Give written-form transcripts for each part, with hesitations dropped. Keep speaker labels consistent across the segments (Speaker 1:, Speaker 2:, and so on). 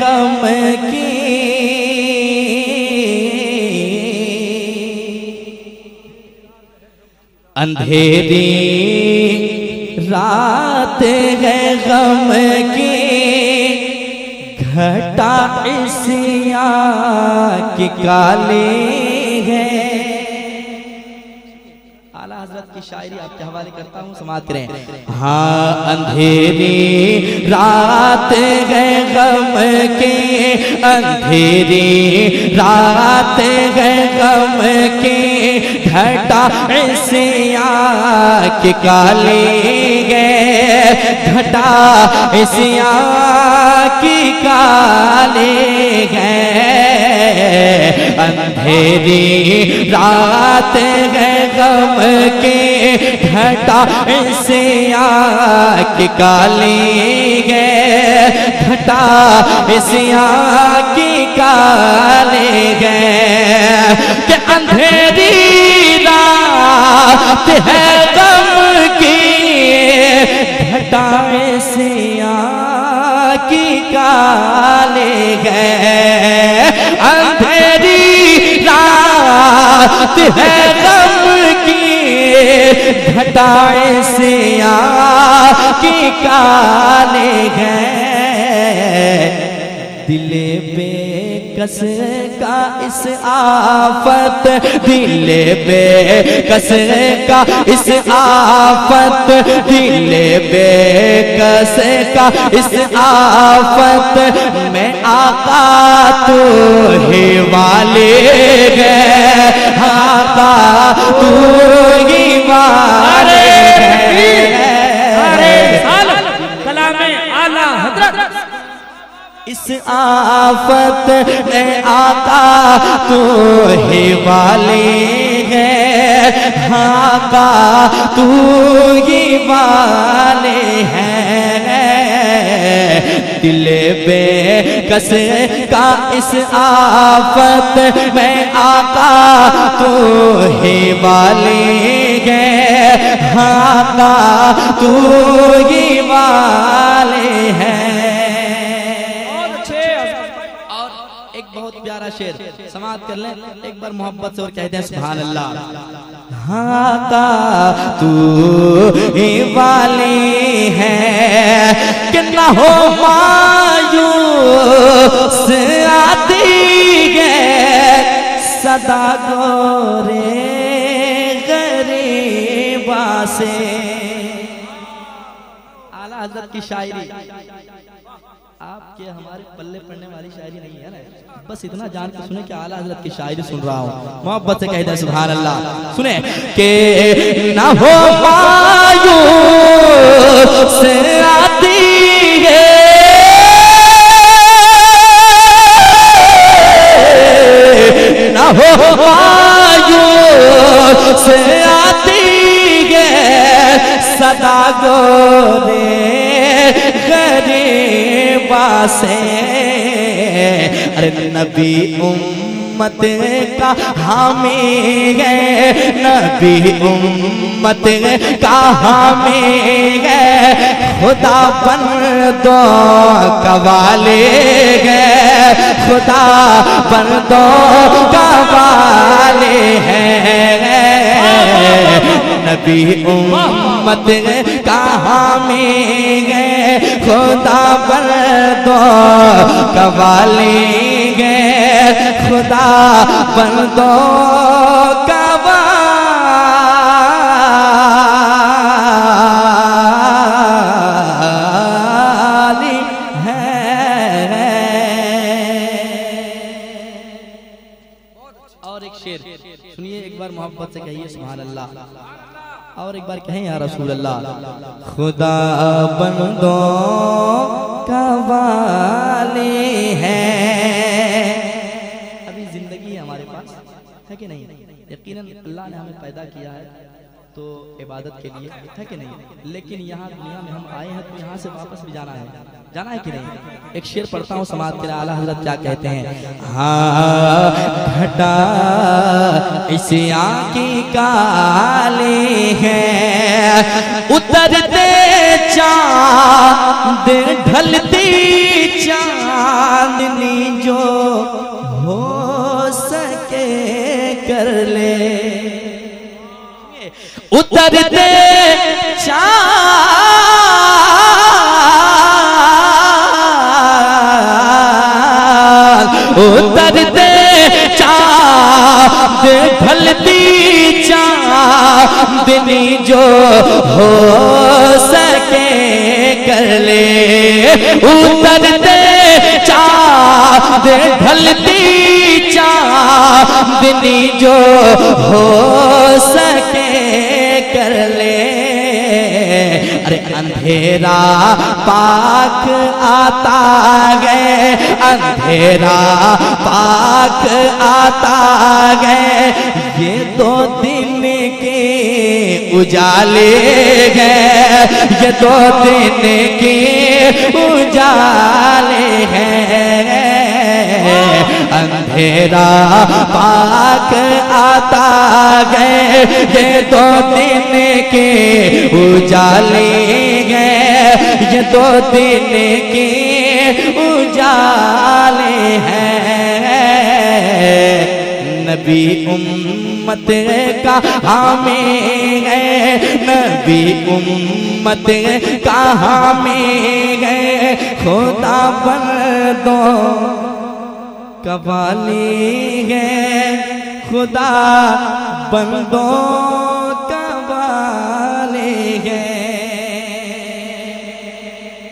Speaker 1: غم کی اندھیری رات ہے غم کی گھٹا عصیاں کی کالی ہے. اعلیٰ حضرت کی شاعری آپ کے حوالے کرتا ہوں، سماعت کریں. ہاں اندھیری رات ہے غم کی اندھیری رات ہے غم کی گھٹا عصیاں کی کالی ہے گھٹا عصیاں کی کالی ہے. اندھیری رات ہے غم کی گھٹا عصیاں کی کالی ہے گھٹا عصیاں کی کالی ہے. کہ اندھیری رات ہے غم کی گھٹا عصیاں کی کالی ہے. اندھیری رات ہے غم کی گھٹا عصیاں کی کالی ہے. دل بے کس کا اس آفت دل بے کس کا اس آفت دل بے کس کا اس آفت میں آقا تو ہی والے گئے آقا تو ہی والے گئے.
Speaker 2: کلام اعلیٰ حضرت
Speaker 1: اس آفت میں آقا تو ہی والی ہے آقا تو ہی والی ہے. دل بے کس کا اس آفت میں آقا تو ہی والی ہے آقا تو ہی والی ہے. پیارا شعر سماعت کر لیں ایک بار محبت سے اور کہتے ہیں سبحان اللہ. آقا تو ہی والی ہے کہ نہ ہو مایوس آتی ہے صدا گورے غریبا سے. اعلیٰ حضرت کی شاعری آپ کے ہمارے پلے پڑنے والی شاعری نہیں ہے نا، بس اتنا جان کے سنیں کہ اعلیٰ حضرت کی شاعری سن رہا ہوں. محبت سے کہتے ہیں سبحان اللہ. سنیں کہ نہ ہو مایوس آتی ہے نہ ہو مایوس آتی ہے صدا گورے غریبا سے. ارے نبی امت کا حامی ہے نبی امت کا حامی ہے خدا بندوں کا والی ہے خدا بندوں کا والی ہے. نبی امت کا حامی ہے خدا بندوں کا والی ہے خدا بندوں کا والی ہے. اور ایک شعر سنیے ایک بار محبت سے کہیے سبحان اللہ. اور ایک بار کہیں یا رسول اللہ. خدا بندوں کا والی ہے. ابھی زندگی ہے ہمارے پاس ہے کہ نہیں؟ یقیناً اللہ نے ہمیں پیدا کیا ہے تو عبادت کے لیے ہے کہ نہیں، لیکن یہاں دنیا میں ہم آئے ہیں تو یہاں سے واپس بھی جانا ہے کہ نہیں. ایک شعر پڑھتا ہوں سماعت کریں. اعلیٰ حضرت کیا کہتے ہیں. ہاں گھٹا عصیاں کی کالی ہے اترتے چاند ڈھلتی چاند اترتے چاند اترتے چاند ڈھلتی چاندنی جو ہو سکے کر لے اترتے چاند ڈھلتی چاندنی جو ہو سکے کر لے ارے اندھیرا پاک آتا گئے اندھیرا پاک آتا گئے یہ دو دن کے اجالے گئے یہ دو دن کے اجالے ہیں اندھیرا پاک آتا گئے یہ دو دن کے اجالے گئے یہ دو دن کے اجالے ہیں نبی امت کا حامی ہے نبی امت کا حامی ہے خدا بندوں کا والی ہے خدا بندوں کا والی ہے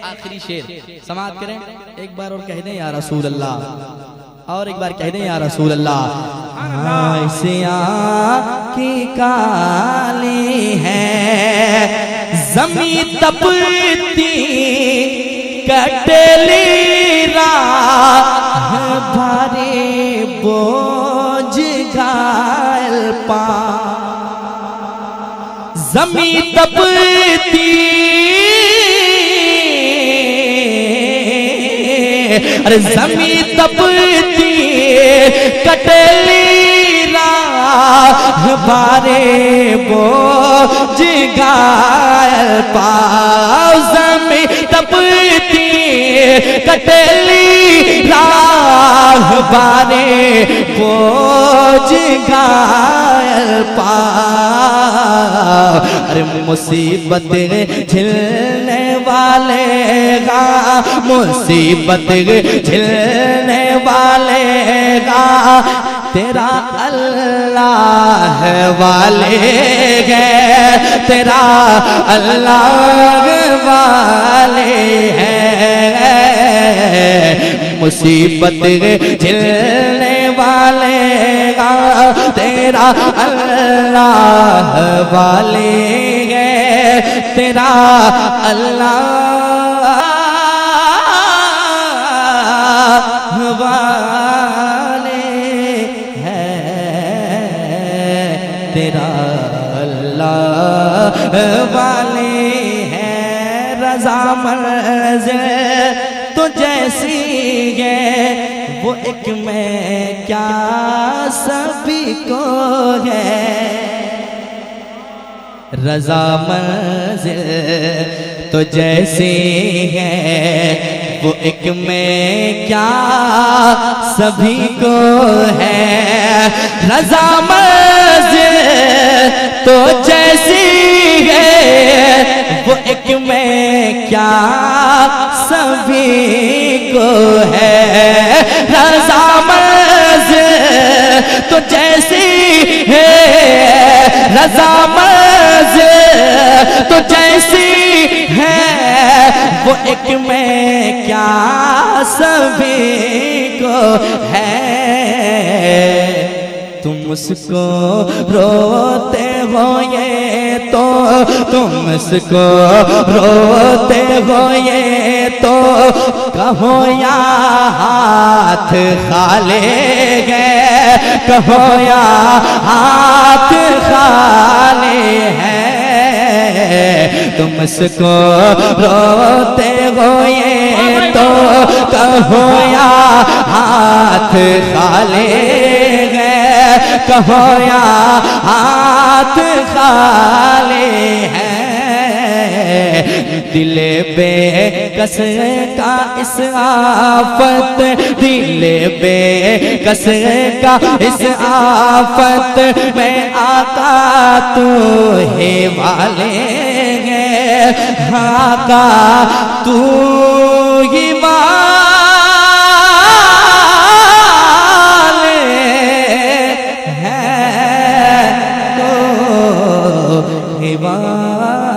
Speaker 1: آخری شعر سماعت کریں ایک بار اور کہہ دیں یا رسول اللہ اور ایک بار کہہ دیں یا رسول اللہ آسیاں کی کالی ہے زمین تپتی کٹلی راہ بھاری بوجھ گھائل پا زمین تپتی ارے زمین تپتی کٹلی راہ بھارے بوجھ گھائل پا زمین تپتی کٹلی راہ بھارے بوجھ گھائل پا ارے مصیبت جھلنے والے گا مصیبت جھلنے والے گا تیرا اللہ والے گئے تیرا اللہ والے ہیں مصیبت جھلنے والے گا تیرا اللہ والے ہیں تیرا اللہ والے ہیں تیرا اللہ والے ہیں رضا منزل تو جیسی ہے وہ ایک میں کیا سبھی کو ہے رضا منزل تو جیسی ہے وہ ایک میں کیا سبھی کو ہے رضا منزل تو جیسی ہے وہ ایک میں کیا سبھی کو ہے رضا منزل تو جیسی ہے رضا منزل تو جیسی ہے وہ ایک میں کیا سبھی کو ہے تم اس کو روتے ہو یہ تو تم اس کو روتے ہو یہ تو کہو یا ہاتھ خالے گئے کہو یا ہاتھ خالے ہیں تم اس کو روتے ہو یہ تو کہو یا ہاتھ خالے گئے کہو یا ہاتھ خالے ہیں دل بے کس کا اس آفت دل بے کس کا اس آفت میں آقا تو ہی والے ہیں آقا تو ہی والے ہیں تو ہی والے